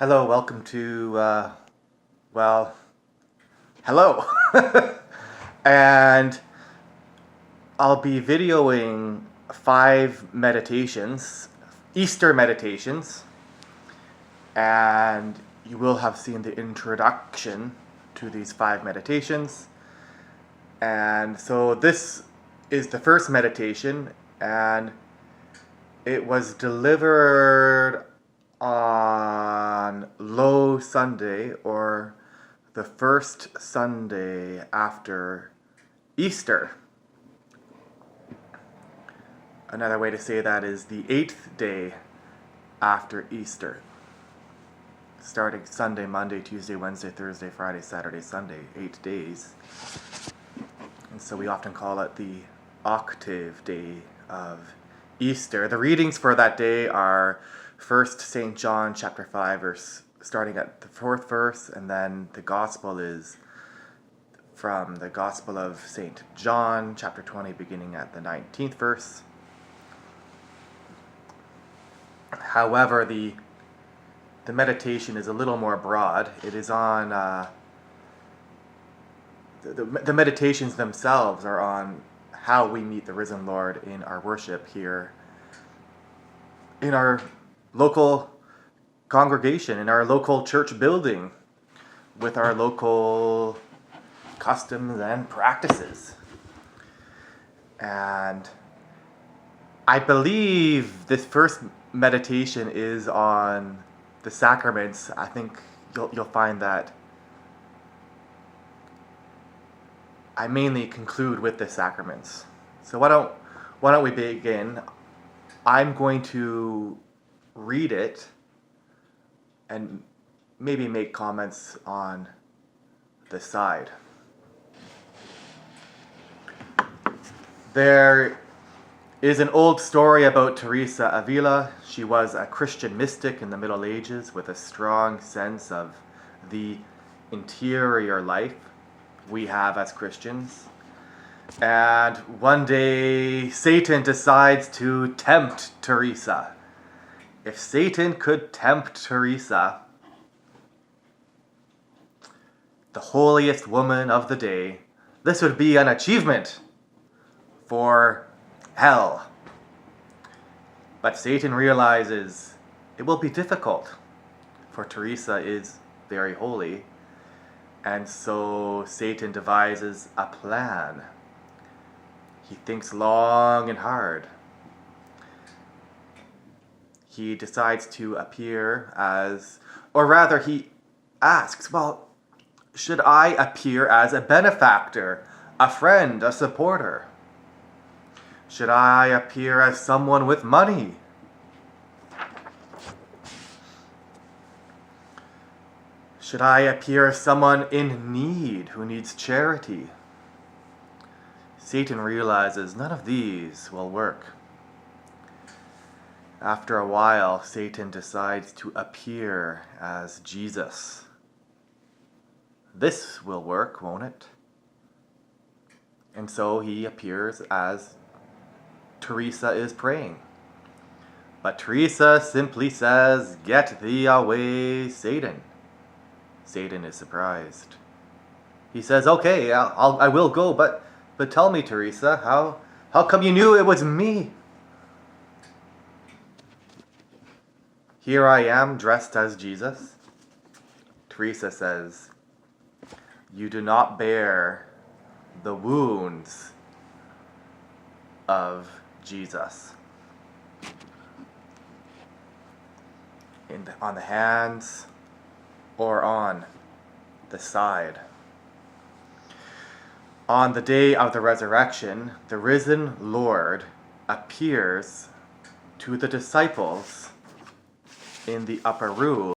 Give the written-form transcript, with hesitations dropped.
Hello, welcome to, hello. And I'll be videoing 5 meditations, Easter meditations, and you will have seen the introduction to these 5 meditations. And so this is the first meditation, and it was delivered on Low Sunday, or the first Sunday after Easter. Another way to say that is the 8th day after Easter. Starting Sunday, Monday, Tuesday, Wednesday, Thursday, Friday, Saturday, Sunday, 8 days. And so we often call it the octave day of Easter. The readings for that day are 1 St. John chapter 5, starting at the 4th verse, and then the Gospel is from the Gospel of St. John chapter 20, beginning at the 19th verse. However, the meditation is a little more broad. It is on, the meditations themselves are on how we meet the risen Lord in our worship here in our local congregation, in our local church building, with our local customs and practices. And I believe this first meditation is on the sacraments. I think you'll find that I mainly conclude with the sacraments. So why don't we begin? I'm going to read it and maybe make comments on the side. There is an old story about Teresa Avila. She was a Christian mystic in the Middle Ages with a strong sense of the interior life we have as Christians. And one day, Satan decides to tempt Teresa. If Satan could tempt Teresa, the holiest woman of the day, this would be an achievement for hell. But Satan realizes it will be difficult, for Teresa is very holy. And so Satan devises a plan. He thinks long and hard. He decides to appear as, or rather he asks, well, should I appear as a benefactor, a friend, a supporter? Should I appear as someone with money? Should I appear as someone in need who needs charity? Satan realizes none of these will work. After a while, Satan decides to appear as Jesus. This will work, won't it? And so he appears as Teresa is praying. But Teresa simply says, "Get thee away, Satan." Satan is surprised. He says, "Okay, I will go, but tell me, Teresa, how come you knew it was me? Here I am dressed as Jesus." Teresa says, "You do not bear the wounds of Jesus on the hands or on the side." On the day of the resurrection, the risen Lord appears to the disciples in the upper room